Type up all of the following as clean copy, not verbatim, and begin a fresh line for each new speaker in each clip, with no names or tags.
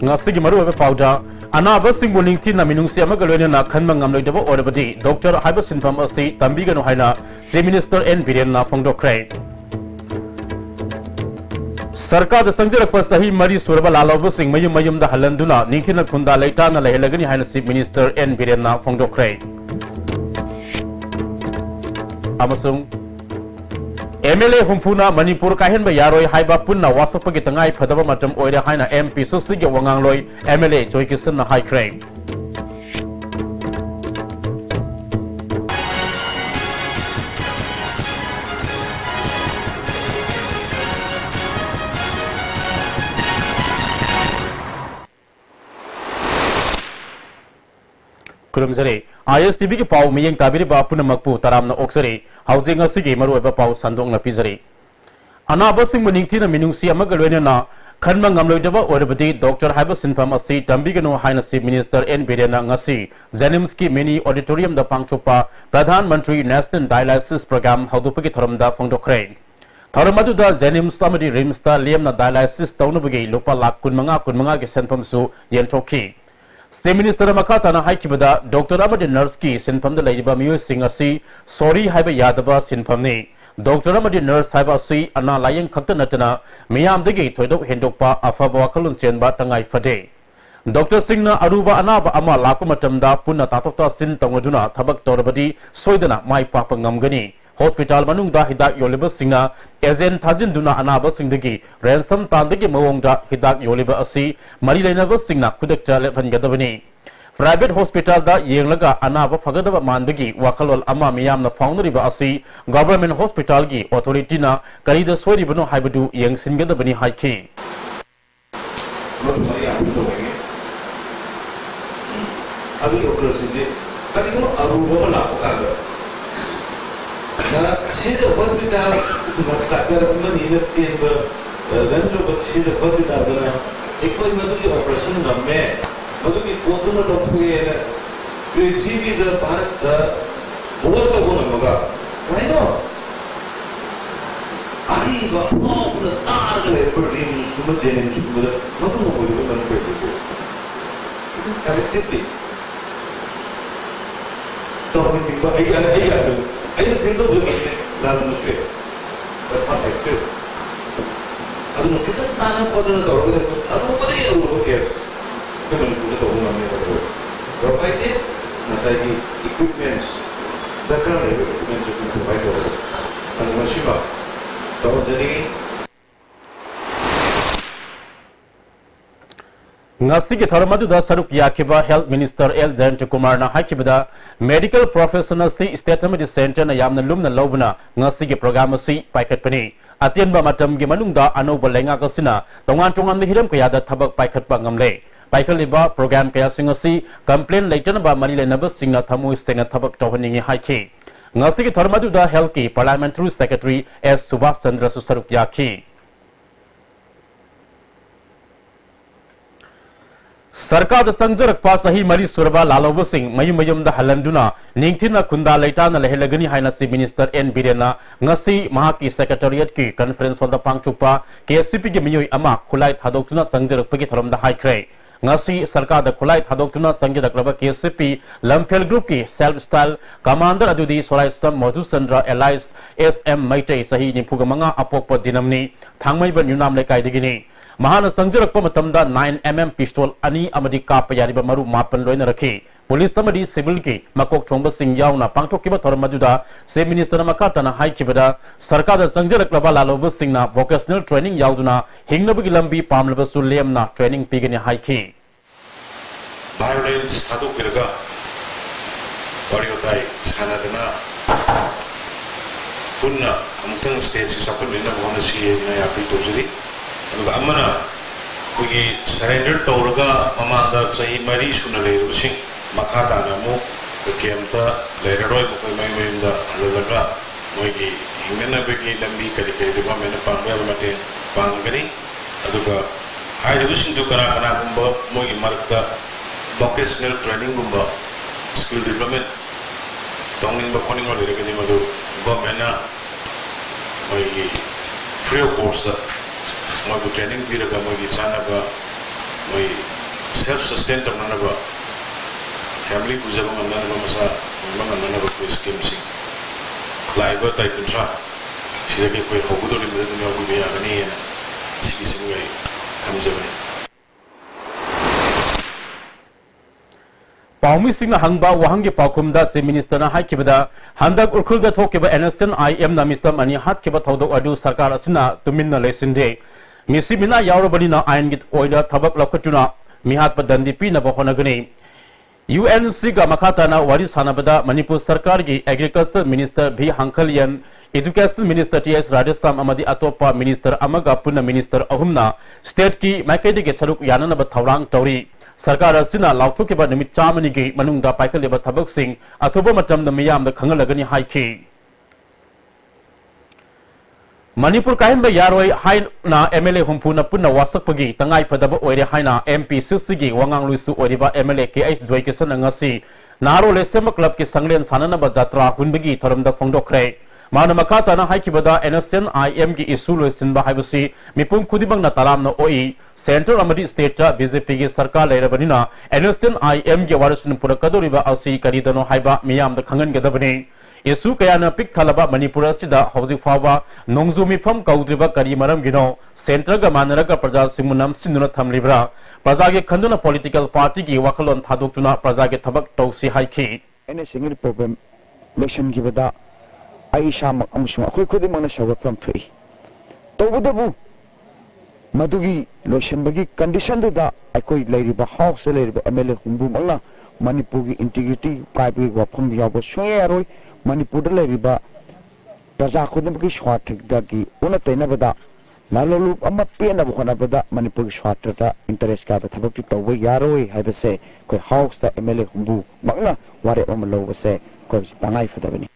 ngasigi maru ba pauda anaba singbu ningthi na minungsi ama galwena na khanma ngamloi dabo orabadi doctor haiba sinfam asi tambi ganu haina se minister n biren na phongdokrai सरकार the संजरक पर सही मरी सुरबा लालौब सिंह मयुम मयुम द हलंदुना निंथिना खुंदा लेटा न लेहलगनी हाइन चीफ मिनिस्टर एन बिरेन ना फोंगदोख्रै अमसुंग एमएलए हुंफुना मणिपुर काहेनबा यारोय हाइबा पुन्ना वासपगी तंगाई फदबा मतम ओइरे हाइना एमपी सुसिगे वंगांगलोय एमएलए जोयकिसन ना हाइख्रै खुलुमजरे आईएसटीवी के पाव मियंग ताबिरिबा पुनमकपु तरामना ओक्सरे हाउजिंग असिगे मरुएबा पाव संदोंगना पिजरे अनाबा सिंह निंगथिना मिनुंगसी अमगा लोइना खनमा ngamloidaba ओरबदी डॉक्टर हाइबा सिनफाम असि तंबिगनो हाइना चीफ मिनिस्टर एन बिरेना ngasi जेनिम्स की मिनी ऑडिटोरियम दा पांगचोपा प्रधानमंत्री नेशनल डायलिसिस प्रोग्राम हौदुपगी थरमदा फोंगदोख्रै थरमदुदा जेनिम्स अमदी रिम्स ता लेमना डायलिसिस तौनुबगी लुपा लाख 15 के सेनफमसु येनथोखी स्टेट मिनिस्टर मखाताना हाइकिबदा डॉक्टर अमदी नर्स की सिनफमदा लैरिबा मियो सिंह असि सॉरी हाइबा यादबा सिनफमनी डॉक्टर अमदी नर्स हाइबा असि अना लायंग खक्त नतना मियामदगी थोइदोक हेंदोकपा अफबा वखलुन सेनबा तंगाई फदे डॉक्टर सिंहना अरुबा अनाबा अमा लाकु मतमदा पुन्ना तातोक्ता सिन तंगदुना थबक तौरबदी सोइदना माइ पापा ngamgani हॉस्पिटल मनुंगदा हिदाक योलिबा सिंगना एजेंट थाजिनदुना अनाबा सिंगदगी रैंसम तांदगी मवोंगदा हिदाक योलिबा असि मरि लेनबा सिंगना खुदकचा लेफनगदबनी प्राइवेट हॉस्पिटल दा येंगलगा अनाबा फगदबा मानबगी वखलोल अमा मियामना फाउंडरिबा असि गवर्नमेंट हॉस्पिटल की अथॉरिटीना करिदा सोइरिबनो हाइबदु येंगसिनगदबनी हाइखि
अभी डॉक्टर सिंजे करिगो अरुबा लापकागा सीधे हॉस्पिटल मत्काकर मनी सीधे रंजो को सीधे हॉस्पिटल दना एक कोई मधु की ऑपरेशन नम्मे मधु की कोतुना डॉक्टर ने पृथ्वी द भारत द बहुत सा गुण होगा राइट नो अभी वो पूरा तार के पर रीम सुमन जेन सुमन मधु को कोई बन पे को कलेक्टिवली तो हम think about I think those are not the same. But effective. I don't know. Kita tanah pada nak tahu kita. Aku pada yang aku kes. Kita mesti tahu mana yang aku. Provide it. Masai equipments. Dakar le equipments itu provide orang. Kalau masih bah. Tahu jadi. ngasi ke tharmadu saruk yakiba health minister L Jayant Kumar na haikibada medical professional si statement center na yamna lumna lobna ngasi ke program si paikat pani atien ba matam ge manungda anoba lenga kasina tongan hiram kaya da thabak paikat pa ngamle paikaliba program kaya singasi complaint later ba mari lenaba singna thamu sena thabak tohningi haiki ngasi ke tharmadu health ki parliamentary secretary S Subhash Chandra saruk yakhi सरकार संजरक पा सही मरी सुरबा लालौब सिंह मयुम मयुम द हलंदुना निंगथिना खुंदा लेटाना लेहलगनी हाइना चीफ मिनिस्टर एन बिरेना ngasi महाकी सेक्रेटेरिएट की कॉन्फ्रेंस होदा पांगचुपा केसीपी के मियोय अमा खुलाई थादोक्तुना संजरक पगी थरमदा हाइख्रै ngasi सरकार द खुलाई थादोक्तुना संजरक रबा केसीपी लमफेल ग्रुप की सेल्फ स्टाइल कमांडर अदुदी सोलाई सम मधुचंद्र एलाइस एसएम मैटे सही निफुग मंगा अपोक दिनमनी थांगमैब न्यूनाम लेकाइदगिनी महान संजरक मतमदा 9mm पिस्तौल अनि अमदी काप यारिबा मरु मापन लोइन रखी पुलिस अमदी सिविल की मकोक थोंब सिंह याउना पांगथोकिबा थरमजुदा से मिनिस्टर मकातना हाइकिबदा सरकार संजरक लबा लालोब सिंहना वोकेशनल ट्रेनिंग याउदुना हिंगनबगी लंबी पामलबसु लेमना ट्रेनिंग पिगनि हाइखि
वायलेंस थादोकिरगा वारियोताई सानादना पुन्ना अमुतंग स्टेज से सपनलिना वोनसी ना यापि तोजरी अमना सरेंडर तौरगा ममांदा सही मरी सुना लेरुसिंग मखादाना मु ꯀꯦꯝꯇ ꯂꯩꯔꯔꯣꯏ ꯃꯈꯣꯏ ꯃꯌꯨꯝꯗ ꯍꯜꯂꯒ ꯃꯣꯏꯒꯤ ꯍꯤꯡꯅꯅꯕꯒꯤ ꯂꯝꯕꯤ ꯀꯔꯤ ꯀꯔꯤ ꯒꯣꯔꯃꯦꯟꯅ ꯄꯥꯡꯕ ꯌꯥꯕ ꯃꯇꯦꯡ ꯄꯥꯡꯒꯅꯤ ꯑꯗꯨꯒ ꯍꯥꯏꯔꯤꯕꯁꯤꯡꯗꯨ ꯀꯅꯥꯒꯨꯝꯕ ꯃꯣꯏꯒꯤ ꯃꯔꯛꯇ ꯚꯣꯀꯦꯁꯅꯦꯜ ꯇ꯭ꯔꯦꯅꯤꯡꯒꯨꯝꯕ ꯁ꯭ꯀꯤꯜ ꯗꯦꯚꯂꯞꯃꯦꯟ ꯇꯧꯅꯤꯡꯕ ꯈꯣꯠꯅꯤꯡꯕ ꯂꯩꯔꯒꯗꯤ ꯃꯗꯨ ꯒꯣꯔꯃꯦꯟꯅ ꯃꯣꯏꯒꯤ ꯐ꯭ꯔꯤ ꯑꯣꯐ ꯀꯣꯁꯇ ꯃꯣꯏꯕꯨ ꯇ꯭ꯔꯦꯅꯤꯡ ꯄꯤꯔꯒ ꯃꯣꯏꯒꯤ ꯆꯥꯅꯕ ꯃꯣꯏ ꯁꯦꯜꯐ ꯁꯁꯇꯦꯟ ꯇꯧꯅꯅꯕ ꯐꯦꯃꯤꯂꯤ ꯄꯨꯖꯕ ꯉꯝꯅꯅꯕ ꯃꯁꯥ ꯑꯣꯏꯕ ꯉꯝꯅꯅꯕ ꯑꯩꯈꯣꯏ ꯁ꯭ꯀꯤꯝꯁꯤꯡ ꯂꯥꯛꯏꯕ ꯇꯥꯔꯤꯛ 30 ꯁꯤꯗꯒꯤ ꯑꯩꯈꯣꯏ ꯍꯧꯒꯗꯧꯔꯤꯕꯗ ꯑꯗꯨꯝ ꯌꯥꯎꯕꯤꯕ ꯌꯥꯒꯅꯤꯅ ꯁꯤꯒꯤꯁꯤꯡ ꯑꯩ ꯊꯝꯖꯕꯅꯤ
Paumi Singh Hangba Wahangi Pakumda Se Minister na Haikibada Handak Urkulda Tokiba NSN IM na Misam Ani Hatkiba Todo Adu Sarkar Asina Tuminna Lesinde Misimina Yaurabadina Aingit Oida Tabak Lokatuna Mihat Padandipi na Bahonagani UNC ga Makata na Waris Hanabada Manipur Sarkar gi Agriculture Minister B Hankalian Education Minister TS Rajasam Amadi Atopa Minister Amaga Puna Minister Ahumna State ki Makedi ge Saruk Yanana Bathaurang Tauri Sarkar asina lauthukiba numit chamani gi manungda paikaliba thabak sing athuba matamda miyamda khangalagani haiki Manipur kahimba yaroi haina MLA humpuna punna wasakpagi tangai phadaba oire haina MP Susigi wangang luisu oiriba MLA KH Joykisan ngasi naro lesema club ki sanglen sanana ba jatra hunbagi tharamda phongdokre Mana Makata na Haikibada NSN IM gi isu loisinba haibasi mipum khudibang na taram na OE Central Amadi State BJP gi sarkar leirabanina NSN IM gi warisun purakadoriba asi karidano haiba miyam da khangan gedabani isu kaya na pik thalaba Manipur asida hauji fawa nongzu mifam kaudriba kari maram gino Central ga manaraga praja simunam sinuna thamlibra praja gi khanduna political party gi wakalon thadokuna praja gi thabak tausi haiki
ene single problem election gi bada Aisha amusung akoy khudi mangna sawa from thui tobudabu madugi lotion bagi condition da akoy lairiba house lairiba MLA humbu mangna Manipur gi integrity private wa phum yawo swayaroi Manipur da lairiba praja khudam gi swathik da gi una taina bada lalolu amma pena bu khona bada Manipur gi swatra da interest ka ba thabak ti towa yaroi haibase koi house da MLA humbu mangna ware omlo base koi tangai fadabani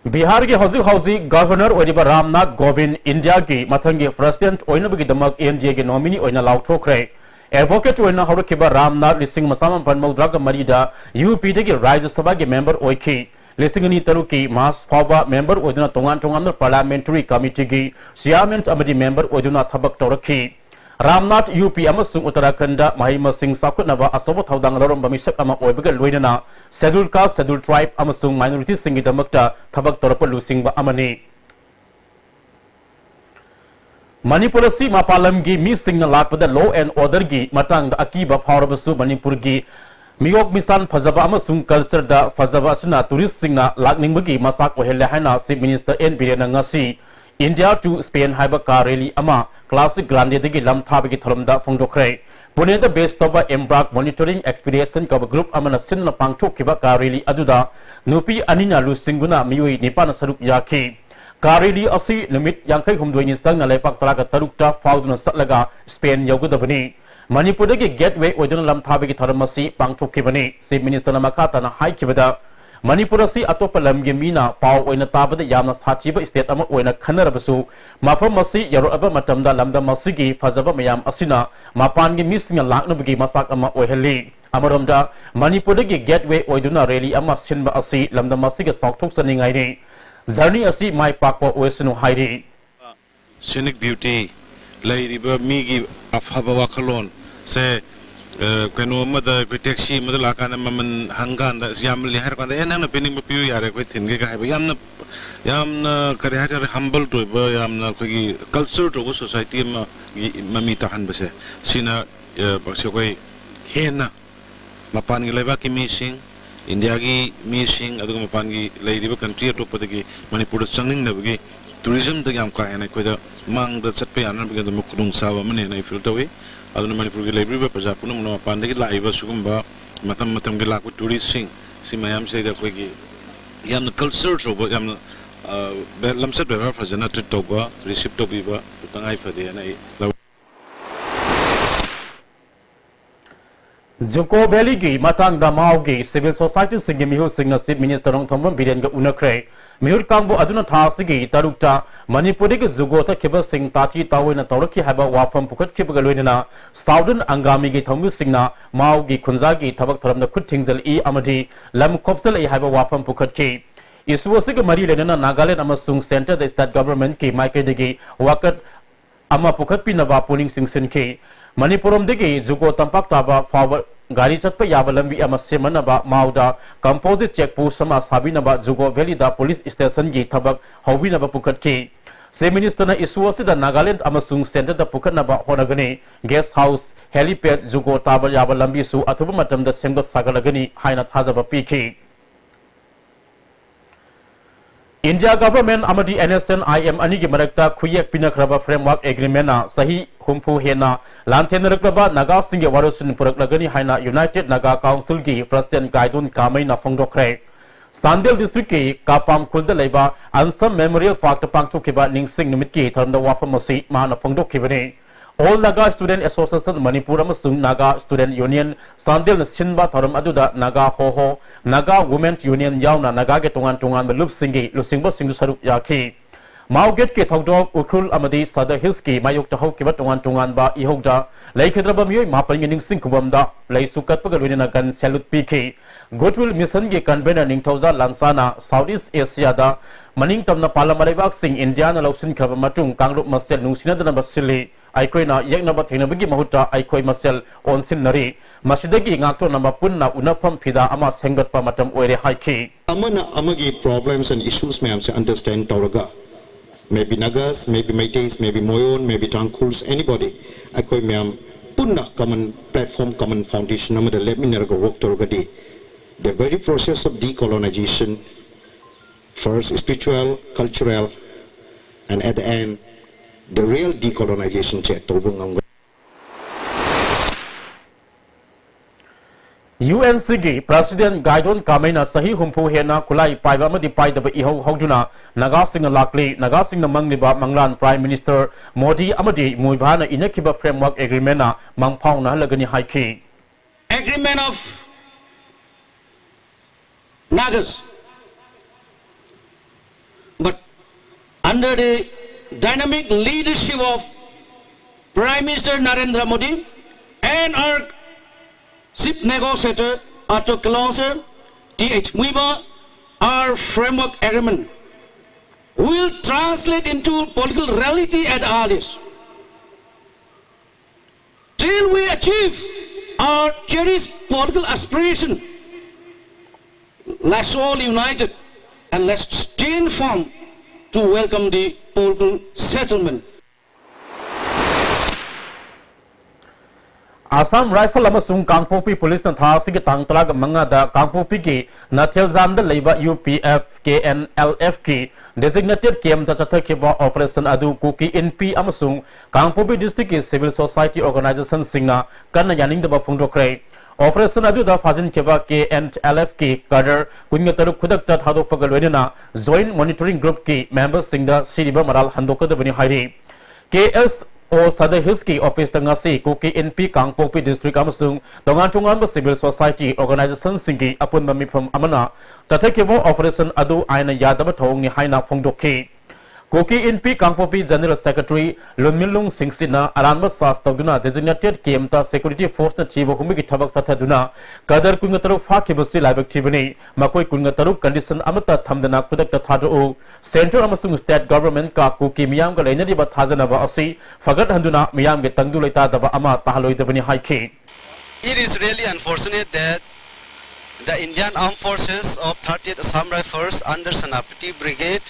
Bihar ki hauzi governor oidiba Ramnath Govind India ki mathangi president oinabagi damak NDA ki nominee oina lauthokre advocate oina haurukiba Ramnath lising masama panmaudraga marida UP dagi Rajya Sabha ki member oiki lisingani taruki mas phawa member oiduna tongan parliamentary committee ki chairman amadi member oiduna thabak tawraki Ramnath UP amasung Uttarakhand mahima sing sakutnaba asobo thaudang lorom bamisak ama oibaga loinana scheduled caste scheduled tribe amasung minority singi damakta thabak torapa lusingba amani Manipur si mapalam gi mi singna lakpada law and order gi matang da akiba phawrabasu Manipur gi miyok misan phajaba amasung culture da phajaba asina tourist singna lakningbagi masak ohelle haina chief minister N Birena ngasi India to Spain haiba car rally ama classic grande degi lam thabagi tholomda phongdokre Pune the base of Embrak monitoring expedition ka group amana sinna pangthok kiba car rally aduda nupi anina lu singuna miyoi nipana saruk yaki car rally asi limit yankai humdoi ni stang na lepak tara ka tarukta fauduna satlaga Spain yogudabani Manipur degi gateway oduna lam thabagi tholomasi pangthok kibani chief minister na makata na haikibada Manipur si atopa lamgi mina pau oina tabada yamna sathiba state ama oina khanarabasu mafam masi yaroaba matamda lamda masigi fazaba mayam asina mapangi misinga laknabagi masak ama oihali amaromda Manipur gi gateway oiduna rally ama sinba asi lamda masiga saukthok saningai ni journey asi mai pakwa oisinu hairi
scenic beauty lairiba migi afhaba wakalon se kano mada ko taxi mada la kana man hangan da yam li har kan ena na pening piu yare ko thin ge ga yamna kare ha humble to ba yamna ko gi culture to society ma mami ta han base sina bakse ko hena mapan gi leba ki missing India gi missing adu mapan gi lady ba country to pa gi Manipur changning na gi tourism da yam ka ena ko da mang da chat pe an ba ga mukudung sawa mane na feel to we aduna Manipur gi library ba praja punam no pande gi laiba sugumba matam gi la ko tourist sing si mayam se da ko gi yam culture so ba yam lamsat ba fazana to to ba receipt to bi ba tangai fa de na
Juko Valley gi matang da mau gi civil society singi mihu singna chief minister ong thombam biren ga unakre mihur kangbu aduna tha sigi tarukta manipuri gi jugo sa khiba sing tathi tawina tawraki haba wafam pukhat khiba ga loinana southern angami gi thombu singna mau gi khunja gi thabak tharamna khut thingjal I amadi lam khopsal I haba wafam pukhat ki isu sig mari lenana Nagaland amasung center the state government ki maike degi wakat ama pukhat pinaba puning singsin ki Manipuram degi jugo tampak taba forward gari chatpa yaba lambi ama semanaba mauda composite check post sama sabinaba jugo valley da police station gi thabak hobinaba pukhat ki se minister na isu asida Nagaland amasung center da pukhatnaba honagani guest house helipad jugo taba yaba lambi su athuba matam da semba sagalagani haina thajaba piki India government amadi NSNIM ani gi marakta khuyek pinakraba framework agreement na sahi humpu hena lanthenakraba naga singge warosun puraklagani haina United Naga Council gi president guidun kamai na phongdokre Sandel district ki kapam khulda leiba ansam memorial park ta pangthokhiba ningsing numit ki tharmda wafamasi ma na phongdokhibani All Naga Student Association Manipur amasung Naga Student Union Sandel na sinba tharam aduda Naga Hoho Naga Women's Union yauna Naga ge tongan lup singi lusingba singdu saruk yakhi Mauget ke thogdok ukrul amadi Sada Hills ki mayok ta hok ki tongan ba ihogda laikhedraba mioi mapalngin ningsing kubamda laisukat pagalwina gan salute piki Goodwill Mission ge convener ningthauza lansana Southeast Asia da maning tamna palamaraibak sing India na lausin khaba matung kangrup masel nungsina dana basili Aikoina yaknaba thinabagi mahuta aikoi masel onsin nari masidagi ngakto namba punna unapam phida ama sengatpa matam oire haiki
amana amagi problems and issues may se understand tawraga maybe nagas maybe maites maybe moyon maybe tangkuls anybody aikoi myam punna common platform common foundation amada let me nergo work tawraga di the very process of decolonization first spiritual cultural and at the end the real decolonization chat
UNC President Gaidon Kamena Sahi Humpu Hena Kulai Paiba Madi Paidaba Iho Hojuna Nagasing Lakli Nagasing Mangliba Manglan Prime Minister Modi Amadi Muibana Inekiba Framework Agreement Mangpong Lagani Haiki
Agreement of Nagas, but under the dynamic leadership of Prime Minister Narendra Modi and our chief negotiator Ato Kalonser T.H. Muiba, our framework agreement will translate into political reality at Addis. Till we achieve our cherished political aspiration, let's all united and let's stand firm to welcome the political settlement.
Assam Rifle amasung Kangpopi Police na tha sige tangtlag manga da Kangpopi ki Nathelzam da leiba UPF KNLF ki designated KM ta chatha ba operation adu kuki NP amasung Kangpopi district ki civil society organization singna kanna yaning da ba phungdokre Operation adu da fajin keba KNLF ki cadre kunga taru khudak ta thadok pagalwenina joint monitoring group ki members singda siriba maral handok da bani hairi KS O Sada Hills ki office tangasi kuki NP Kangpopi district amasung tongan ba civil society organization singi apun mamipam amana chathakebo operation adu aina yadaba thong ni haina phongdokhi Kuki NP Kangpopi General Secretary Lunmilung Singsina Aranma Sas Taguna designated KMTA Security Force na Chibo Humigi Tabak Sataduna Kadar Kungataru Fakibasi Labak Tibani Makoi Kungataru condition Amata Tamdana Kudak Tadu Center Amasung State Government Ka Kuki Miam Galena Diba Tazanaba Asi Fagat Handuna Miam Getangduleta Daba Ama Tahaloi Dabani Haiki.
It is really unfortunate that the Indian Armed Forces of 30th Assam Rifles under Sanapati Brigade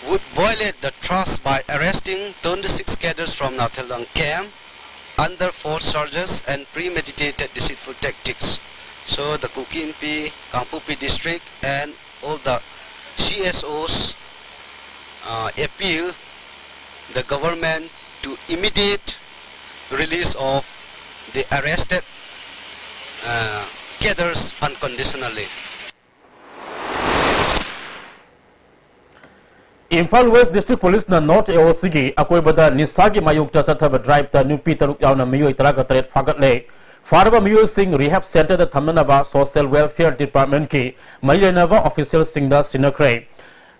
would violate the trust by arresting 26 cadres from Nathelzam camp under false charges and premeditated deceitful tactics. So the Kuki NP, Kangpopi district and all the CSOs appeal the government to immediate release of the arrested cadres unconditionally.
Imphal West District Police na North AOC gi akoi bada nisagi mayuk cha chathaba drive ta nupi taruk yauna miyoi taraga taret fagat le फारबा मियो Singh rehab centre द थमनबा social welfare department की मईलेनबा official Singh द सिनक्रे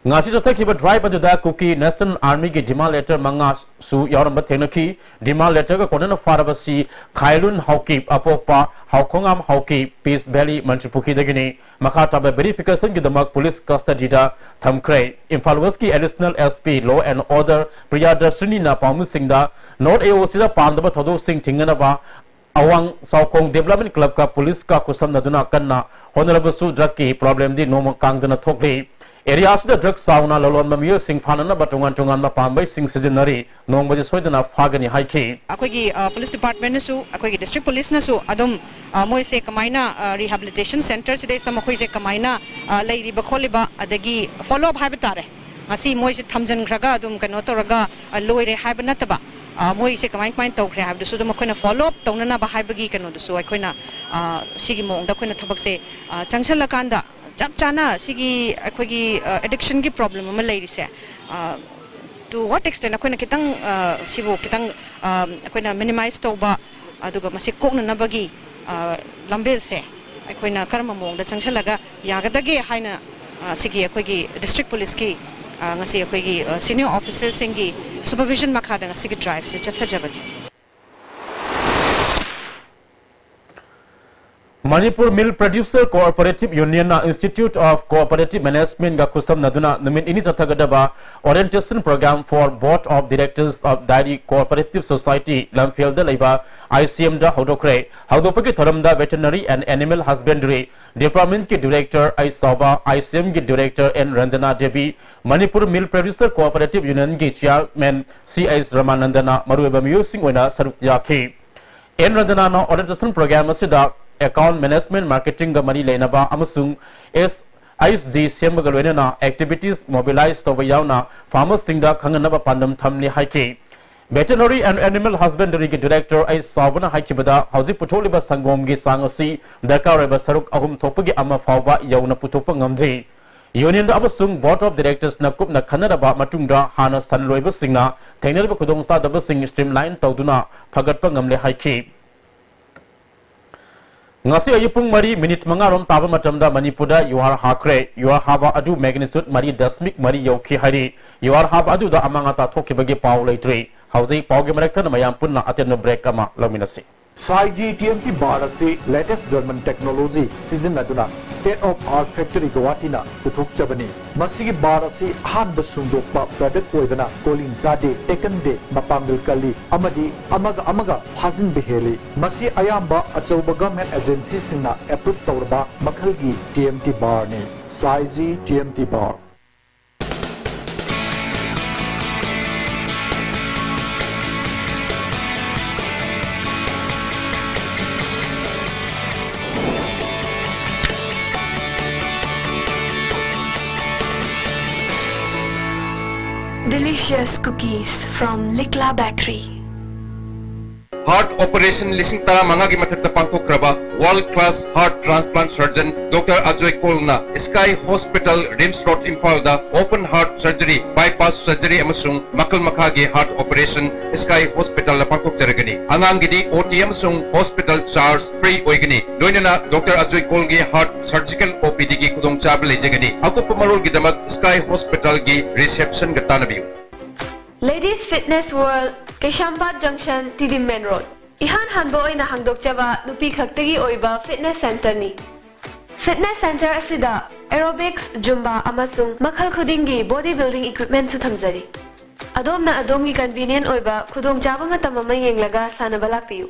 ngasi jothakhiba drive aduda kuki national army ki demand letter manga su yauramba thenaki demand letter ka konana farabasi khailun hauki apokpa haukongam hauki peace valley manchipuki dagini makata ba verification ki damak police custody da thamkre imphal west ki additional sp law and order priyadarshini na pamu singda not aoc da pandaba thodo sing thingana ba awang saukong development club ka police ka kusam naduna kanna honorable su drug ki problem di nomang kangdana thokli area of the drug sauna lalon mamiyo sing phanana batungan tungan ma pambai sing sejenari nongbaji soidana phagani haiki
akoigi police department na su akoigi district police na su adum moi se kamaina rehabilitation center se de samakoi se kamaina leiri ba kholiba adagi follow up haibitare asi moi se thamjan khraga adum kano toraga loire haibana taba moi se kamai kamai tawkhre habdu su dum koina follow up tawnana ba haibagi kano du su akoina sigi mong da koina thabak se changchala kanda jab chana sigi akoigi addiction ki problem ma leiri se to what extent akoina kitang sibo kitang akoina minimize tawba aduga masi kokna nabagi lambel se akoina karma mong da changchalaga yagadage haina sigi akoigi district police ki ngasi akoigi senior officers singi supervision makhada ngasi ki drive se chathajabani
Manipur Milk Producer Cooperative Union Institute of Cooperative Management ga kusam naduna numin ini chathagadaba orientation program for board of directors of Dairy Cooperative Society Lamfield da laiba ICM da hodokre hodopaki thoram da veterinary and animal husbandry department ki director I Sauba ICM ki director N Ranjana Devi Manipur Milk Producer Cooperative Union ki chairman CS Ramanandana marueba musing oina saruk yakhi N Ranjana na orientation program asida account management marketing ga mari lenaba amasung SISG semga loina activities mobilize to yauna farmers singda khanganaba pandam thamni haiki veterinary and animal husbandry ki director ai sabana haikibada hauji putholiba sangom gi sangasi dakareba saruk ahum thopagi ama fawba yauna putopa ngamji union da amasung board of directors na kup na khanaraba matungda hana sanloiba singna thainarba khudongsa daba sing streamline tawduna phagatpa ngamle haiki ngasi ayupung mari minute mangarom taba matamda manipurda yuar hakre yuar haba adu magnitude mari dasmik mari yauki hari yuar haba adu da amanga ta thokibagi paw leitre hauji pawge marakta mayam punna ateno break ama laminasi
साइजी TMT Bharat से latest German technology सीजन अदुना state of art factory गुवाहाटीना पुथोकचबनी मसिगी भारत से अहानब सुंदोकपा प्रोडक्ट ओइबना कोलिन जादे टेकन दे मपांगल कली अमदी अमगा फाजिन बेहेली मसी अयाम्बा अचौब गवर्नमेंट एजेंसी सिंगना अप्रूव तौरबा मखलगी टीएमटी बार ने साइजी TMT bar
Delicious cookies from Likla Bakery.
Heart operation lising tara mangagi mathakta pangthokraba world class heart transplant surgeon Dr. Ajoy Kolna Sky Hospital Rims Road Imphal da open heart surgery bypass surgery amasung makal makhagi heart operation Sky Hospital la pangthokjaragani angangidi OTM sung hospital charge free oigani loinana Dr. Ajoy Kolgi heart surgical OPD gi khudong chab lejagani akup marol gi damak Sky Hospital gi reception ga tanabiu
Ladies Fitness World, Keshambat Junction, Tidim Main Road. Ihan hanbo oina hangdok chaba nupi khaktagi oiba fitness center ni. Fitness center asida aerobics, zumba amasung makhal khudingi bodybuilding equipment su thamjari. Adomna adomgi convenient oiba khudong chaba matam ama yenglaga sanabalak piu.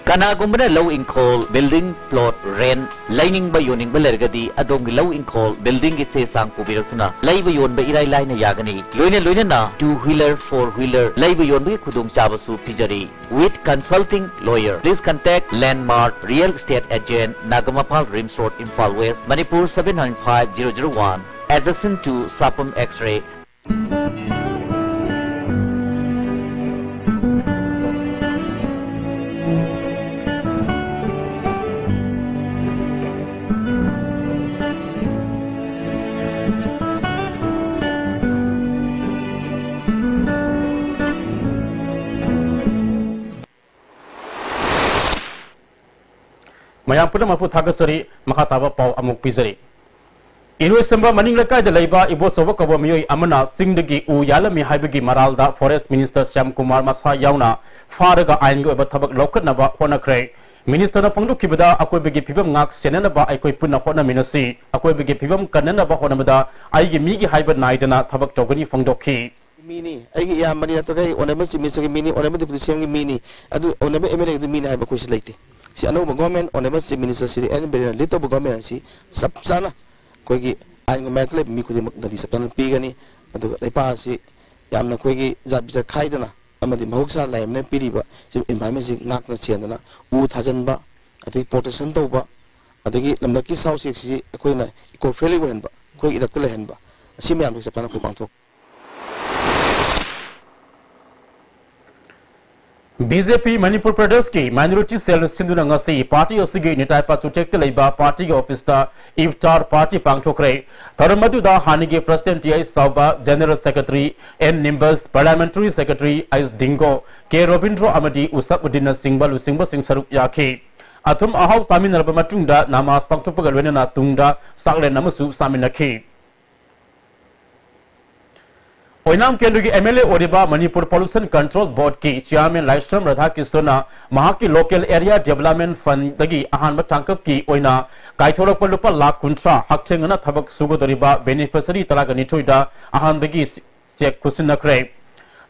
Kanagumna low income building plot rent lining ba yoning ba lergadi adong low income building gi che sang pubirakuna laiba yon ba irai laina yagani loina na 2-wheeler 4-wheeler laiba yon ba khudong chaba su pijari with consulting lawyer please contact Landmark Real Estate Agent Nagamapal Rims Road Imphal West Manipur 795001 adjacent to Sapum X-ray
mayam puna mapu thagasari makataba pau amuk pizari Inui samba maning lekai de leiba ibo sobo kabo miyoi amana singdagi u yalami haibagi maralda Forest Minister Syam Kumar Masa yauna faraga ain go eba thabak lokat naba hona kre Minister na pangdu kibada akoi bagi pibam ngak senana ba aikoi punna hona minasi akoi bagi pibam kanana ba hona mada aigi migi haibat naidana thabak togani fangdokhi
mini aigi ya mani na togai onema si minister mini onema deputy CM mini adu onema MLA du mini haiba kuis leite si anu government onema si minister si en berena lito government si sab sana koigi aing makle mi kudi dadi saptan pigani adu lepa si yamna koigi zabisa khaidana amadi mahuksa laimne piriba si environment si ngakna chendana u thajanba adi protection toba adagi lamnaki sau si koina eco friendly wenba koigi dakle henba si me am saptan ko pangthok
BJP Manipur Pradesh ki minority cell sinduna ngasi party osigi nitai pa chutek leiba party ge office ta iftar party pangchokre tharamadu da hanige president TI Sauba general secretary N Nimbus parliamentary secretary Is Dingo K Robindro Amadi Usapudina Singbalu Singba Singh Saruk yakhe athum ahau samin raba matungda namas pangchopagal wenana tungda sakle namasu saminakhe Oinam Kendri MLA Oriba Manipur Pollution Control Board ki Chairman Laistram Radha Kisona Mahaki Local Area Development Fund dagi ahan matangkap ki oina kaitholok palupa lakh kuntra hakchengana thabak sugodoriba beneficiary talaga nithuida ahan dagi check kusinakre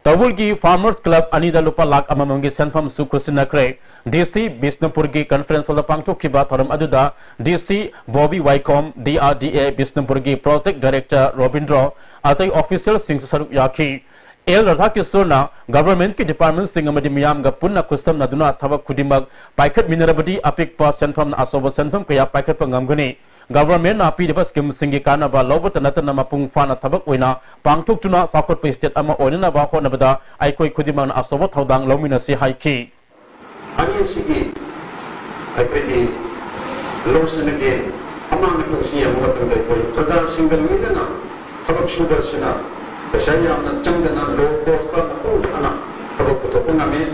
Tabul ki Farmers Club anida lupa lakh amamangi senfam su kusinakre DC Bisnupur ki conference ola pangchok kiba tharam aduda DC Bobby Wycombe DRDA Bisnupur ki project director Robindro atai official sing saruk yakhi El Radha Kisona government ki department sing amadi miyam ga punna kusam naduna thabak khudimak paikhat minerabadi apik pa senfam na asoba senfam kaya paikhat pangamgani government na pi debas kim singi kana ba lobata natana mapung fana thabak oina pangthuk tuna sakot pe state ama onina ba khona bada ai koi khudimak na asoba thodang lomina si haiki
ani sigi ai pe losen again amang ko siya mo tanda ko tazar single midana tabak sugar sina saya na changana low cost na ko ana tabak to ko nami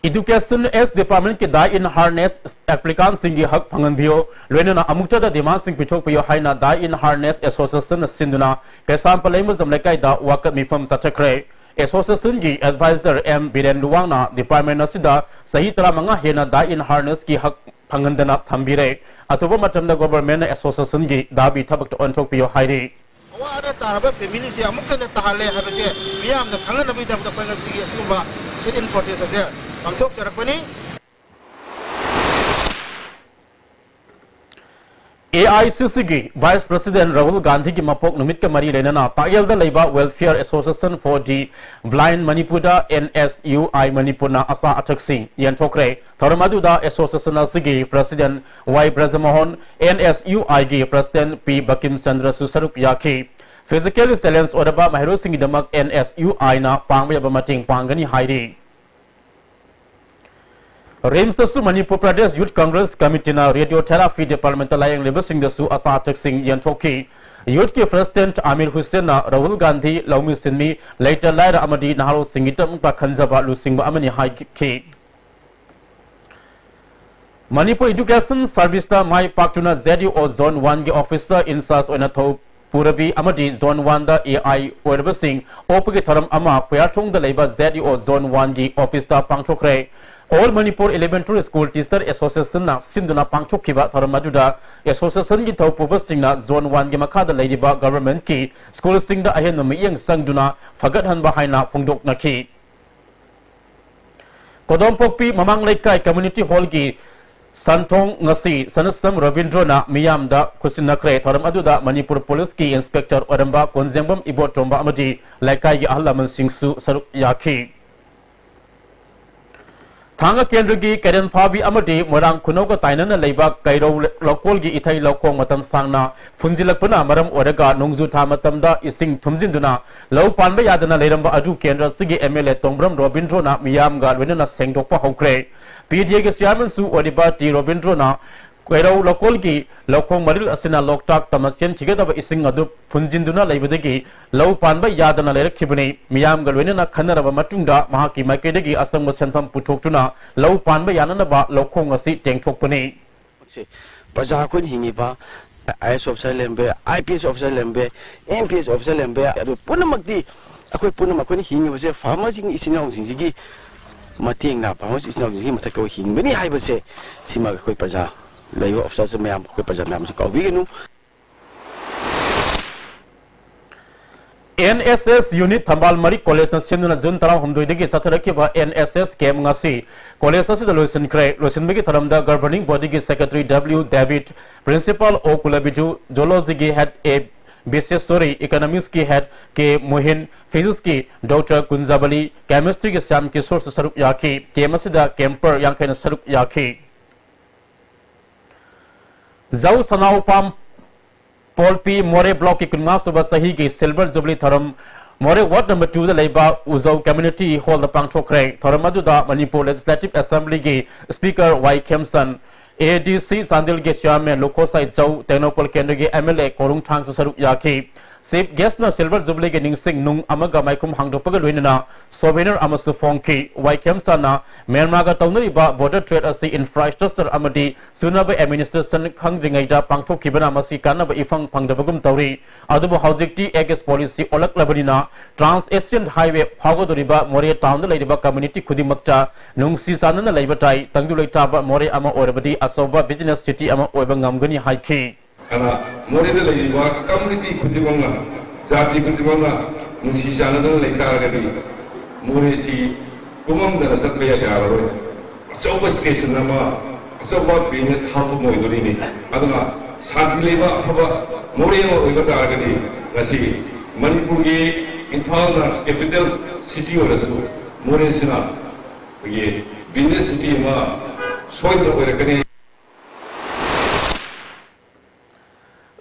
Education S Department ke die in harness applicant singi hak phangan bio loina amukta da demand sing pichok pio haina die in harness association sinduna kesam palaimu jamlekai da wakat mifam chachakre association gi advisor M Biren Luwangna department asida sahi tara manga hena die in harness ki hak phangandana thambire atuba matamda government association gi dabi thabak to onthok pio hairi
Wala taraba family siya mukha na tahale habase miyam na khangan nabi dam da panga sige sigumba sit importance ase pangthok charakpani
AICC gi Vice President Rahul Gandhi ki mapok numit ka mari renana Payal da Labor Welfare Association for the Blind Manipur da NSUI Manipur na asa atak sing yan thokre tharamadu da association sigi President Y Brajamohan NSUI gi President P Bakim Chandra Susaruk yakhi Physical excellence odaba mahiro sing damak NSUI na pangba bamating pangani hairi Rims the Su Manipur Pradesh Youth Congress Committee na radiotherapy department layang lebasing the Su asa atak sing yan thoki Youth ki President Amir Hussain na Rahul Gandhi Laumi Sinmi later laira amadi naharo singitam pa khanjaba lusingba amani hai ki Manipur Education Service ta mai paktuna ZUO Zone 1 gi officer in charge oina tho Purabi amadi Zone 1 da AI orbasing opge tharam ama pyathong da leiba ZUO Zone 1 gi office ta pangthokre All Manipur Elementary School Teacher Association na sinduna pangchok kiba tharamaduda association gi thaupuba singna Zone 1 gi makha da leiba government ki school singda ahen miyang sangduna fagat hanba haina phongdok nakhi Kodompokpi mamang leikai community hall gi Santong ngasi sanasam Robindro na miyam da kusinakre tharam aduda Manipur Police ki Inspector Odamba Konzengbam Ibotomba amadi leikai gi ahlaman singsu saruk yakhi Thanga Kendra gi Karen Phabi amadi Morang Kunoga Tainana Leiba Kairo Lokol gi Ithai Lokong matam sangna Phunjilakpana maram oraga Nongzu tha matamda ising thumjinduna Lau Panba yadana leiramba adu Kendra sigi MLA Tongbram Robindro na miyam ga wenana sengdokpa hokre PDA ge chairman su Odiba T Robindro na Quairo localki, local maril asina loktak tamasken together ising adu punjinduna labadegi, low panba yadana kibuni, Miam Galwina Kanara Matunda, Mahaki Makedegi, Asam Sentam Putokuna, low panba yanaba, local asi tank topuni.
Pazakun hingiba, IS of Salembe, IPS of Salembe, MPS of Salembe, Punamakdi, Aku Punamakuni hingi was a farmers in Isino Zigi, Mating na, farmers is not him, Matako hing, many I would say, Sima Quipaza. Layo of Sasa Mam, Quipaza Mam,
NSS unit Tambal Mari College na Sinduna Jun Tara Humduigi Satarakiba NSS Kem Ngasi College Sasa Lucian Cray Lucian Bigi Taramda Governing Body Secretary W. David Principal O Kulabiju Zoology Head A. Sorry, Economics ki Head K. Mohin Physics ki Dr. Kunzabali Chemistry ki Sam ki Source Saruk Yaki Kemasida Kemper Yankan Saruk Yaki Zau Sanau Pam Paul P. More Block ki Kunga Suba Sahi ki Silver Jubilee Tharam More Ward number 2 the Labor Uzau Community Hall the Pang Chokre Tharamaduda Manipur Legislative Assembly ki Speaker Y. Kemson ADC Sandil ke Chairman Lokosai Zau Technopol Kendra ke MLA Korung Thang Saruk Yaki Chief Guest na Silver Jubilee ke Ningsing Nung Amaga Maikum Hangdopaga Luinana Souvenir Amasu Fonki Y. Kemson na Myanmar ka Taunariba Border Trade Asi Infrastructure Amadi Sunaba Administration Khangringaida Pangthok Kibana Masi Kanaba Ifang Pangdabagum Tauri Adubu Housing T Agus Policy Olak Labanina Trans Asian Highway Hagodoriba More Town the Ladiba Community Kudimakcha Nung Sisanana Laibatai Tangdulaitaba More Ama Orabadi Asoba Business City Ama Obangamgani Haiki
Ana more the Ladiba Community Kudimanga Zati Kudimanga Nusisana Lake Murisi Kumam the Satya Garo Soba Station Nama Soba Venus half of Moidurini Adana Sadileva Haba Moreno Ivatagadi Nasi Manipuri in Palna capital city or so Moresina Venus City Ma Soil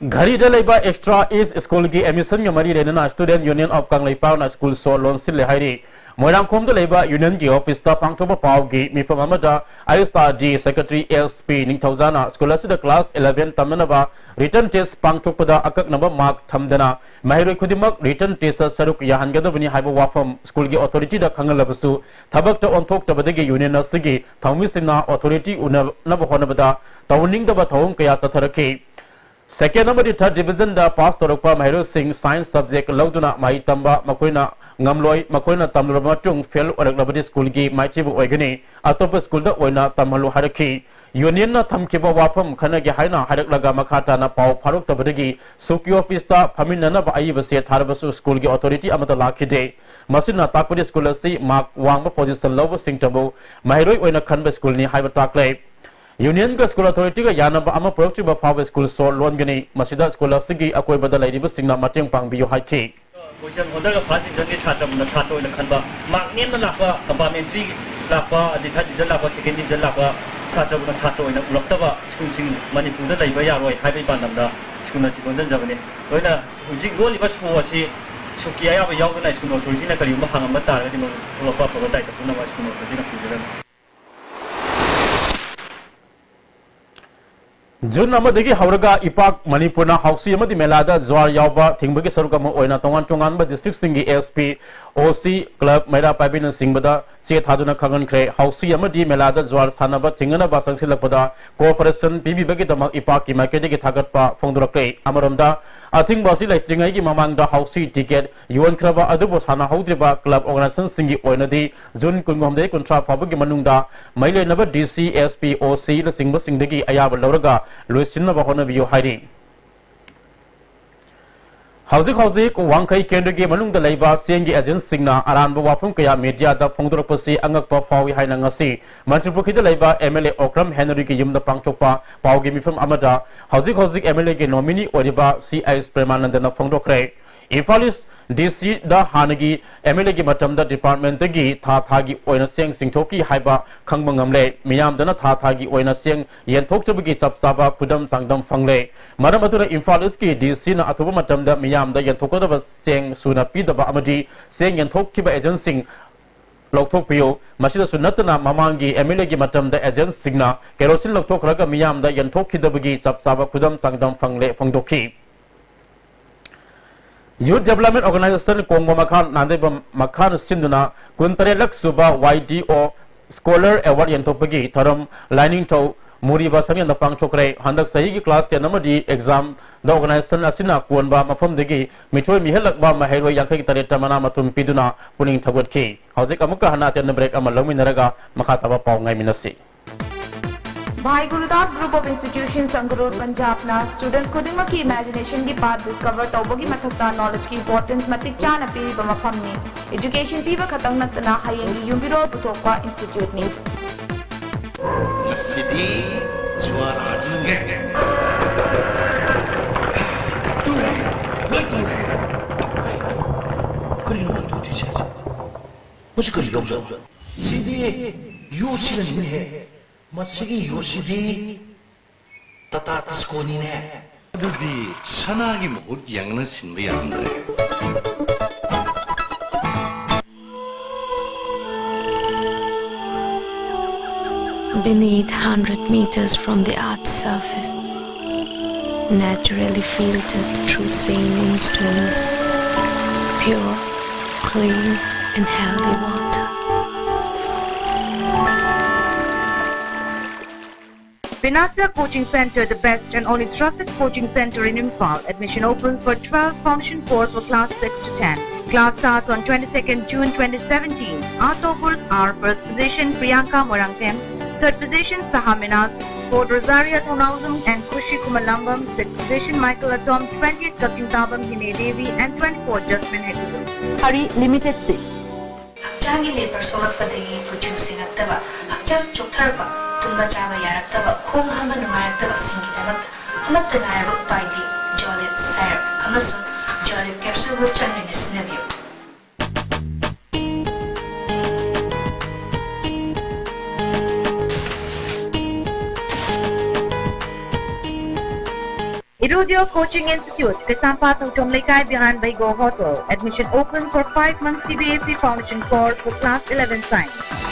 Ghari Dalaiba Extra East School ki admission Yamari Renana Student Union of Kanglaipa na School So Lon Sile Hairi Moirang Kom Dalaiba Union ki Office ta Pangtoba Pau ki Mifam Amada Ayusta D Secretary LSP Ning Tauzana School Asida Class 11 Tamanaba Written Test Pangtopada Akak Number Mark Thamdana Mahiro Kudimak Written Test Saruk Yahangadabani Haiba Wafam School ki Authority da Kangalabasu Tabak ta Ontok Tabadagi Union na Sigi Thamisina Authority Unabahonabada Tawning Daba Thawung Kaya Sataraki Second number the third division da pass Torokpa Mahiro Singh science subject Lauduna Mai Tamba Makoina Ngamloi Makoina Tamlamatung fail or Labadi school gi Maitibu Oigani Atopa school da Oina Tamalu Haraki Union na Tamkiba Wafam Kanagi Haina Hadaklaga Makata na Pau Paruk Tabadagi Suki office ta Paminana Aiba Set Harbasu school gi authority Amata Lakide Masina Takudi school si Mark Wang position Lovo Singh Tabu Mahiro Oina Kanba school ni Haiba Taklay Union ka school authority ka yanaba ama project ba fawa school so loan gani masida school sigi akoi badalai riba singna mateng pangbiyo haiki
question order ka phasi jage chhatra na chhatra na khanba mark nem na lakwa complementary lakwa aditha division lakwa second division lakwa chhatra na chhatra na uloktaba school sing manipur da laiba yaroi haibai bandamda school na sikon jan jabane loina hujik role ba so asi sukiya ya ba yawdana school authority na kari ma hangam ta ga di ma tholopa pa dai ta puna ma school authority na pujira June Namadagi Hauraga Ipak Manipurna Hausi Amadi Melada Zwar Yauba Tingbagi Sarukama Oina Tongan Tonganba District Singi SP OC Club Mera Pabin and Singbada Set Haduna Kangan Kre Hausi Amadi Melada Zwar Sanaba Tingana Basang Silapada Cooperation Bibi Bagitama Ipaki Makedi Tagatpa Fondrakre Amaramda I think Basi like Tingai Mamang the Hausi ticket Yuan Kraba Adubos Hana Haudriba Club Organization Singi Oinadi June Kungomde Contra Fabagi Manunda Maile Naba DC SP OC the Singba Singdagi Ayaba Loraga Luisina Bahona View Hiding. Housing Wangkai Kendri Manung the Labor Sengi Agent Signa Aran Wafum Kaya Media the Fondropasi Angakpa Fawi Hainangasi Manchupuki the Labor MLA Okram Henry Yum the Pangtopa Pau Gimi from Amada Housing MLA nominee Oriba CIS Premanandana Fondokre Ifalis DC the Hanagi MLA Matamda Department the Gi Tathagi Oina Sing Singtoki Haiba Kangmangamle Miam Dana Tathagi Oina Sing Yen Toktabagi Sapsaba Pudam Sangdam Fangle Madamatura Infaliski DC na Atuba Matamda Miam the Yen Tokoda Sing Suna Pidaba Amadi Sing Yen Tokiba Agency
लौथोकपियो मसिदसु नतना ममांगी MLA की मतमदा agent सिग्ना kerosene लौथोखरगा मियामदा यंथोखिदबगी चपचाबा खुदम संगदम फंगले फंगदोखी Youth Development Organization Kongo Makhan Nandeba Makhan Sinduna Kuntarelak Suba YDO Scholar Award Yantopagi Tharam Lining to Muri Basami and the Pang Chokre Handak Sahi class 10 Namadi exam the organization Asina Kunba Mafam Degi Mitro Mihelak Ba Mahero Yanki Tareta Mana Matum Piduna Puning Tawat Ki Hauzik Amuka Hanat and the break Amalomi Naraga Makataba Pongai Minasi
Bhai Gurudas Group of Institutions Sangarur Punjab na students khudima ki imagination ki path discover tawbogi mathakta knowledge ki importance matik chana pi ba mafam ni education pi ba khatang natna hayengi yumbiro puthokwa institute ni
Masidi swar ajinge ture lai ture kari no tu teacher much kari log ja sidi yo chiran ni hai Masigi Yoshidi Tata Tisconi ne. Adudi Sanagi Mohut Yangna Sinbayandre.
Beneath 100 meters from the Earth's surface, naturally filtered through saline stones, pure, clean, and healthy water.
Pinasa Coaching Center, the best and only trusted coaching center in Imphal. Admission opens for 12 function course for class 6 to 10. Class starts on 22nd June 2017. Our toppers are first position Priyanka Morangtem, third position Saha Minas, fourth Rosaria Thonausam and Kushi Kumalambam, sixth position Michael Atom, 20th Katyutabam Hine Devi and 24th Jasmine Hekuzum. Hari Limited 6.
Hakchangi labor sorakpadagi producing aktaba, hakchang choktarba. Tumba chaba yaraktaba khong hama numayaraktaba singidabak amatta nayaba upaidi jolib syrup amasu jolib capsule bu channe sinabiyo
Irudio Coaching Institute, Kasampat Tomlekai behind Baigo Hotel. Admission opens for 5-month CBSE Foundation course for class 11 science.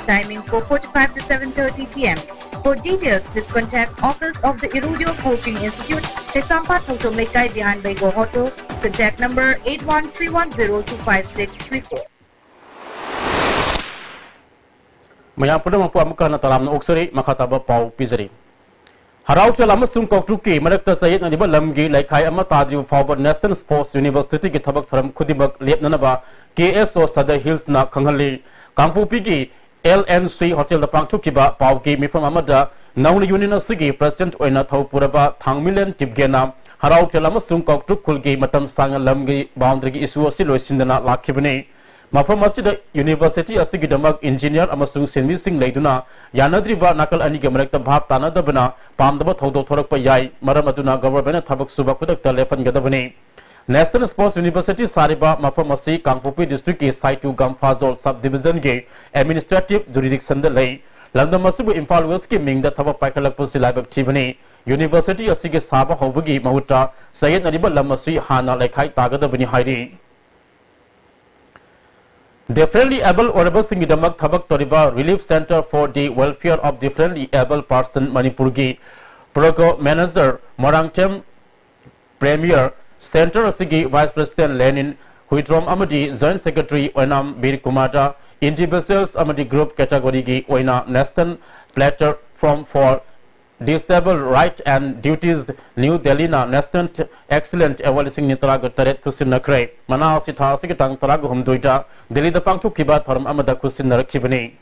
Timing 4:45 to 7:30 p.m. For details, please contact Office of the Irudio Coaching Institute, Tesampa Tomlekai behind Baigo Hotel. Contact number 8131025634.
Mayam pada mampu amukan talam na oksari makataba pau pizari. Harau telah masuk kautuki mereka sayat na diba lamgi laikai amat tadri forward National Sports University ki thabak tharam khudibak liat nanaba KSO Sadar Hills na kanghali kampu pigi LNC Hotel da pangthukiba pauki mifam amada nauni university president oina thawpuraba thangmilen tibgena harau telah masuk kautuk kulgi matam sanga lamgi boundary ki isu asi loisindana lakhibani mafam asida university asigi damak engineer amasung senmi sing leiduna yanadriba nakal ani ge marekta bhab tanadabana pamdaba thodok thorakpa yai maram aduna government thabak suba kudak telefon gadabani National Sports University Sariba Mafamasi Kangpopi District ki Saitu Gamfazol Subdivision ge Administrative Jurisdiction da lei London Masibu Imphal West ki mingda thaba paikalak pusi laibak thibani University asige saba hobagi mahuta Sayed Nadiba Lamasi Hana Laikhai Tagadabani hairi Differently able Honorable Singidamak Thabak Toriba Relief Center for the Welfare of Differently Able Person Manipurgi Program Manager Morangtem Premier Center Asigi Vice President Lenin Huitrom Amadi Joint Secretary Oinam Bir Kumata Individuals Amadi Group Category Gi Oina National Platform for Disabled Rights and Duties New Delhi na National Excellent Evaluation Nitaraga Taret Kusin Nakre Mana Sitha Sikitang Taraga Humduita Delhi the Pangtu Kibat from Amada Kusin Narakibani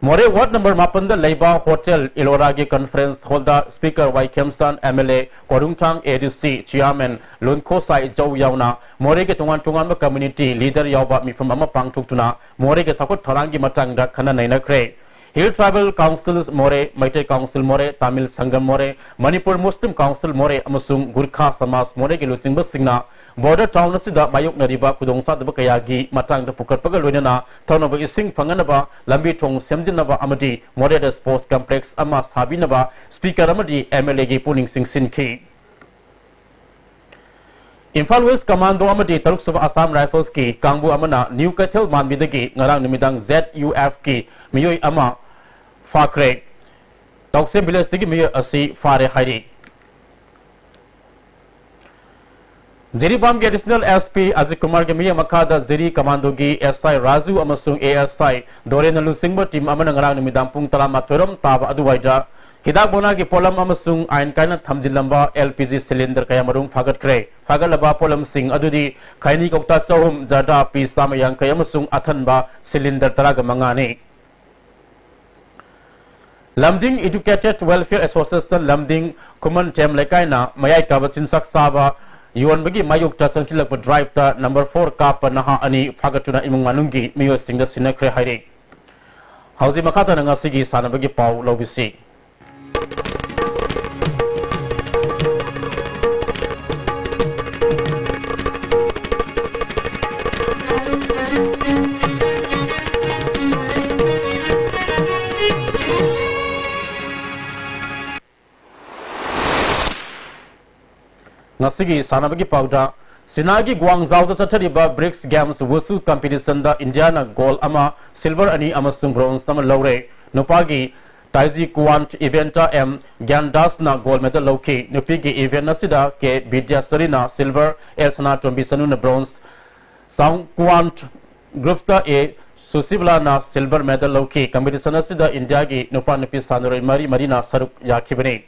More Ward number Mapanda Leba Hotel Iloragi Conference Holder Speaker Y. Kemsan MLA Korungtang ADC Chairman Lunko Sai Jow Yauna More ke tungan community leader Yawa mi from Amapang Tuktuna More ke Sakot Tarangi Matanga Kana Naina Kre Hill Tribal Councils More Maite Council More Tamil Sangam More Manipur Muslim Council More Amasung Gurkha Samas More ke Lusing Basingna Border Town Sida Bayuk Nariba Kudongsa the Bakayagi Matang the Pukat Pagalwina Town of Ising Fanganaba Lambi Tong Semdinaba Amadi More Sports Complex Amas Habinaba Speaker Amadi MLA Puning Sing Sin Ki Imphal West Commando amadi Taruk Suba Assam Rifles ki Kangbu amana New Kathil Manbidagi ngarang nimidang ZUF ki miyoi ama fakre Taukse village tigi miyoi asi fare hairi Ziri Bam ki additional SP Ajit Kumar ki miyoi makada Ziri Commando ki SI Raju amasung ASI Dore Nalu Singba team amana ngarang nimidang pung talama thoram taba aduwaida Hidak bona ki polam amasung ain kaina thamjilamba LPG cylinder kaya marung fagat kre fagalaba polam sing adudi kaini kokta chawum jada pisama yang kaya amasung athanba cylinder taraga mangani Lamding Educated Welfare Association Lamding Kuman Tem lekaina mayai ka bachin saksaba yuan bagi mayuk ta sangchilak drive ta number 4 ka panaha ani fagatuna imung manungi miyo singda sinakre hairi hauzi makata nga sigi sana bagi pau lobisi Ngasigi sanabagi pauda Sinagi Guangzhou da sathariba BRICS Games Wusu competition da Indiana gold ama silver ani amasung bronze sama lawre nupagi Taiji Quant event M Gyandas na gold medal loki nupigi event nasida ke Vidya Sarina silver Elsana Tombisanu na bronze Sang Quant groups da A Susibla na silver medal loki competition nasida India gi nupa nupi sanure mari marina saruk yakibani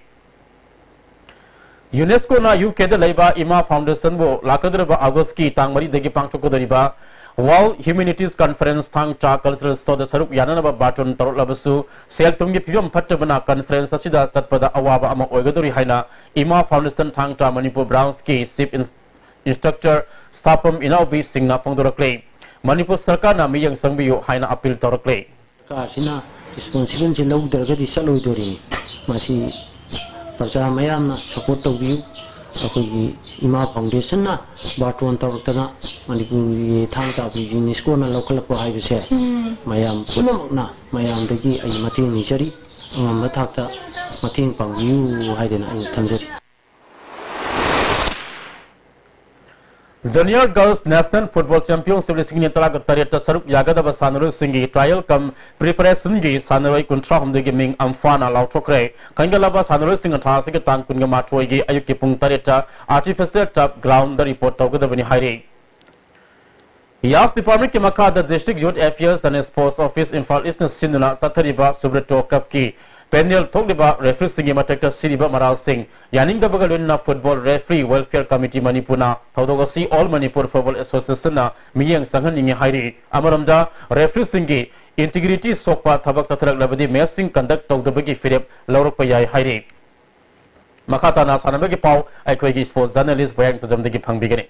UNESCO na UK da laiba Ima Foundation bo lakadraba August ki tangmari degi pangchokodariba World Humanities Conference thang cha cultural so da sarup yananaba baton tarolabasu sel tumgi pibam phattabana conference asida satpada awaba ama oigadori haina Ima Foundation thang cha Manipur Browns ki chief instructor Sapam Inaubi Singna Fongdorakle Manipur Sarkar na miyang sangbiyo haina appeal torakle
ka sina responsible je log darga di saloi dori masi Praja mayamna support tawbiu akoi Ima Foundation na baton tarutana Manipuri thang ta bi UNESCO na local ko hai bise mayam punamakna mayam dagi ai mating ni jari ngam thakta mating pangbiu hai dena ai thamjari
Junior Girls National Football Championship lising ni tala tareta sarup yagada ba sanuru singi trial kam preparation gi sanuroi kuntra humde gi ming amfana lautrokre kangala ba sanuru sing tha se tang kun ga mathoi gi ayuk ki pung tareta artificial turf ground the report tawgada bani hairi Yas Department ki makada District Youth Affairs and Sports Office Imphal East Sinuna Sathariba Subreto Cup ki Penel Togliba referee singi matekta Siriba Maral Singh Yaning da bagaluna Football Referee Welfare Committee Manipuna Thodogasi All Manipur Football Association na miyang sanghan ningi hairi amaramda referee singi integrity sokpa thabak satharak labadi matching conduct tawdabagi firep laurokpa yai hairi makata na sanabagi pau aikoi sports journalist bayang tajamdagi phangbigani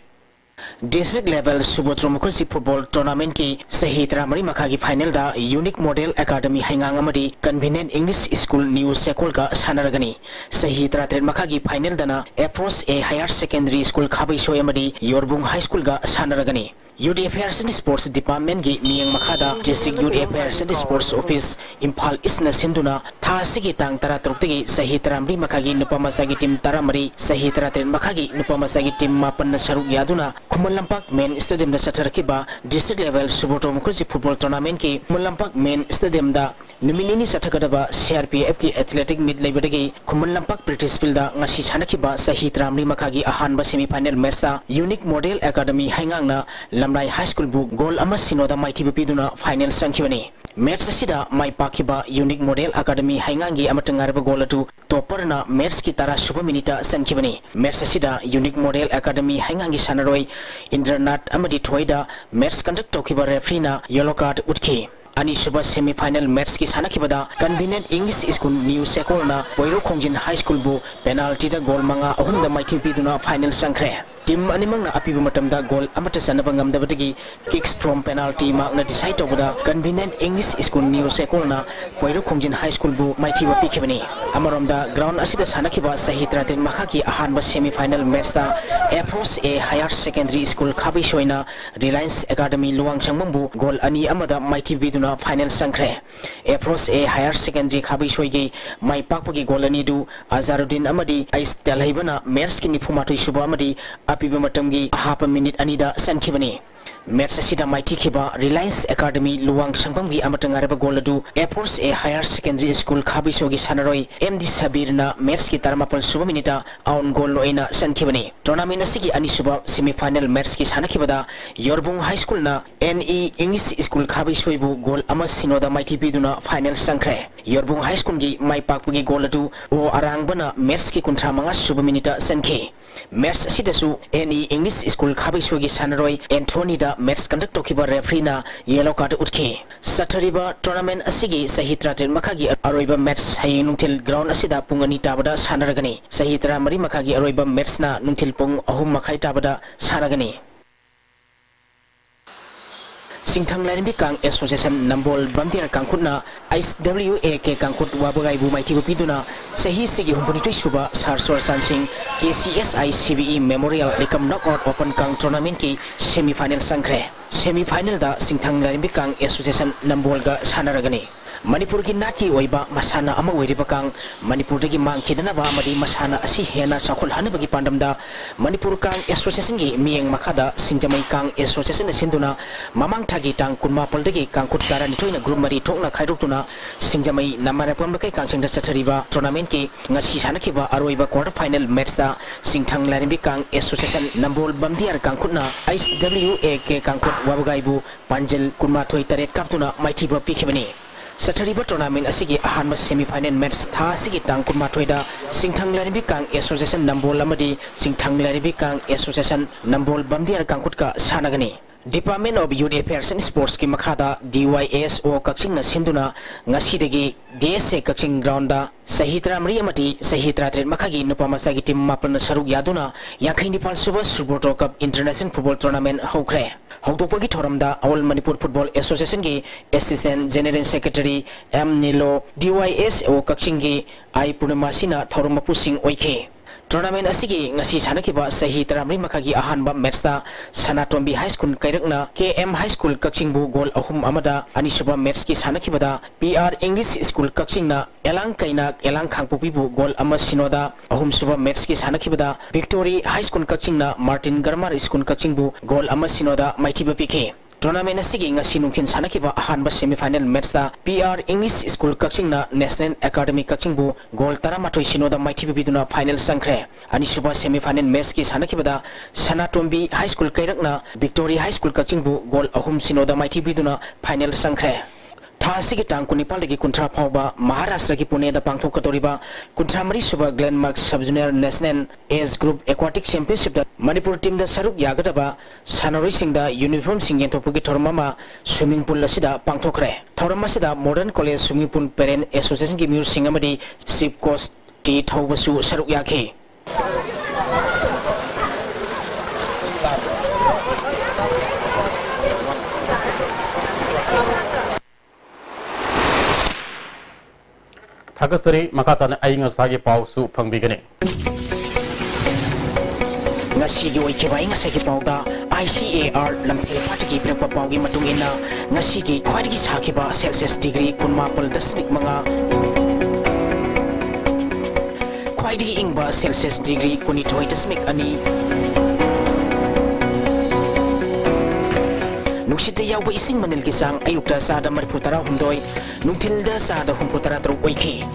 District level Subotro football tournament ki Sahitra Mari Makagi final da Unique Model Academy Hangang Amadi Convenient English School New Sekol ka Sanaragani Sahitra Tren Makagi final dana Approach A Higher Secondary School Khabai Soyamadi Yorbung High School ka Sanaragani Youth Affairs and Sports Department ki Miyang Makada District Youth Affairs and Sports Office Imphal East na Sinduna Tha Sigi Tang Tara Truktigi Sahitra Mari Makagi Nupamasagi Team Taramari Sahitra Tren Makagi Nupamasagi Team Mapan na Saruk Yaduna Kumalampak Main Stadium da Satharakiba District Level Subotro Mukherjee Football Tournament ki Kumalampak Main Stadium da Numinini Sathakadaba CRPF ki Athletic Meet Laibadagi Kumalampak British Field da ngasi sanakiba Sahitra Mari Makagi ahanba semi final match da Unique Model Academy Hangang na Lamrai High School bu goal ama sinoda maiti bipiduna final sankhibani match asida mai pakiba Unique Model Academy haingangi amatangarba goal atu topper na match ki tara suba minita sankhibani match asida Unique Model Academy haingangi sanaroi Indranath amadi thoida match conduct tokiba referee na yellow card utki Ani suba semi final match ki sanakibada Convenient English School New Sekol na Poiro Khongjin High School bu penalty da goal manga ahumda maiti bipiduna final sankre Team animang na apiba matamda goal amata sanaba ngamdabadagi kicks from penalty ma na decide tawda Convenient English School New Sekol na Poiro Khongjin High School bu maiti wa pikibani amaromda ground asida sanakiba Sahitra Tren Makhaki ahanba semi final match da Approach A Higher Secondary School Khabai Soina Reliance Academy Luang Changmambu goal ani amada maiti biduna final sankre Approach A Higher Secondary Khabai Soigi mai pakpagi goal ani du Azaruddin amadi Ais Talhaibana match ki nifumatoi suba amadi apiba matamgi hapa minute anida sankibani Match asida maiti khiba Reliance Academy Luang Sangpamgi amatangareba goladu Air Force A Higher Secondary School Khabisogi Sanaroi MD Sabirna match ki taramapal suba minita aun goal loina sankibani tournament asigi ani suba semi final match ki sanakibada Yorbung High School na NE English School Khabisoibu goal ama sinoda maiti biduna final sankre Yorbung High School gi mai pakpugi goladu o arangbana match ki kuntra manga suba minita sanke match asidasu NE English School Khabisogi Sanaroi Anthony da match conduct tokiba referee na yellow card utki Saturday tournament asigi sahitra ten makagi aroiba match haying nungtil ground asida pungani tabada sanaragani sahitra mari makagi aroiba match na nungtil pung ahum makai tabada sanagani Singthang lain bikang association nambol bamtiar kangkutna ISWA ke kangkut wabagai bu maiti bupiduna sahi sigi humpuni suba sarsor sansing KCSI CBE Memorial Likam Knockout Open Kang Tournament ki semi final sangkre semi final da Singthang lain bikang association nambol ga sanaragani Manipur ki nati oiba masana ama oiriba kang Manipur dagi mangkhidana ba amadi masana asi hena sakul hana bagi pandamda Manipur kang association gi mieng makada singjamai kang association sinduna mamang thagi tang kunma poldagi kang kuttara ni toina group mari thokna khaidokuna singjamai namara pambakai kang singda chathariba tournament ki ngasi sanakiba aroiba quarter final match da Singthang larimbi kang association nambol bamdiar kang kutna ISWA ke kang kut wabagaibu panjel kunma thoi taret kaptuna maithiba pikhibani Saturday tournament asigi ahanma semi final match tha asigi tangkun mathoida Singthang larimbi kang association nambol amadi Singthang larimbi kang association nambol bamdiar kangkut ka sanagani Department of Youth Affairs and Sports ki makhada DYSO Kakching na sinduna ngasidagi DSA Kakching ground da sahitra mari amati sahitra tret makhagi nupa masagi team mapna saruk yaduna yakhai nipal suba Suboto Cup International Football Tournament hokre hokdopagi thoramda All Manipur Football Association gi Assistant General Secretary M Nilo DYSO Kakching gi I Purnamasina thorumapu sing oike Tournament asigi ngasi sanakiba sahi taramri makagi ahanba match da Sanatombi High School kairakna KM High School Kakchingbu goal ahum amada anisuba match ki sanakibada PR English School Kakching na elang kaina elang khangpupibu goal ama sinoda ahum suba match ki sanakibada Victory High School Kakching na Martin Garmar School Kakchingbu goal ama sinoda maitiba pike Tournament asigi ngasi nungkin sanakiba ahanba semi final match da PR English School Kakching na National Academy Kakchingbu goal taramatoi sinoda maitiba biduna final sangkre ani suba semi final match ki sanakibada Sanatombi High School kairakna Victory High School Kakchingbu goal ahum sinoda maitiba biduna final sangkre Thasigi tang kunipal lagi kuntra phauba Maharashtra ki Pune da pangthok katoriba kuntra mari suba Glenmark Sub-Junior National Age Group Aquatic Championship da Manipur team da saruk yagadaba sanaroi sing da uniform sing yentopugi thormama swimming pool asida pangthokre thorma sida Modern College Swimming Pool Parent Association ki mur sing amadi chief coach T thaubasu saruk yakhe
Thakasari makatan ainga sagi pausu pangbigani
Ngasi gi oike bai ngasi gi pauda ICAR lamphel patiki prepa paugi matungina ngasi gi khwaidigi sakiba Celsius degree kunmapal dasmik manga khwaidigi ingba Celsius degree kunithoi dasmik ani Nuksita yawa ising manil kisang ayukta sada mariputara humdoi nungtilda sada humputara truk oike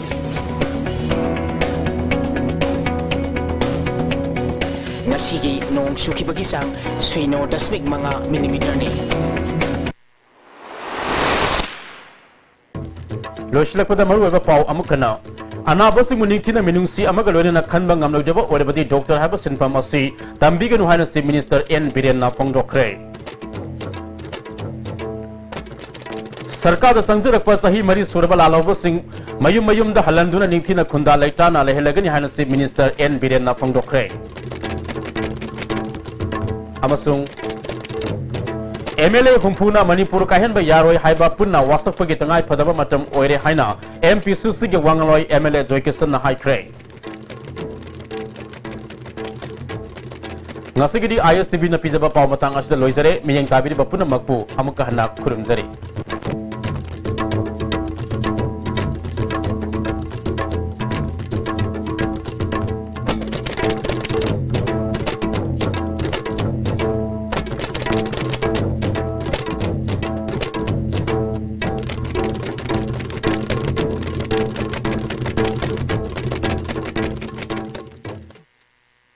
Ngasigi nong suki bagisang suino dasmig mga millimeter ni
Loislakpada maruwa pau amukana anabasi muningtina minungsi amagalone na khanba ngamlodeba orebadi Dr. Haba Sinpam asi tambiganu haina si Minister N Biren na pongdokre Sarkar da sangjrakpa sahi mari surba lalobo sing mayum da halanduna ningthina khunda laitana lehelagani haina si Minister N Biren na pongdokre amasung MLA humpuna Manipur kahenba yaroi haiba punna wasakpagi tangai phadaba matam oire haina MP Susi ge wangaloi MLA Joykesan na haikre ngasigidi ISTV na pijaba paw matang asda loijare miyang tabiri bapuna makpu amuka hanak khurumjari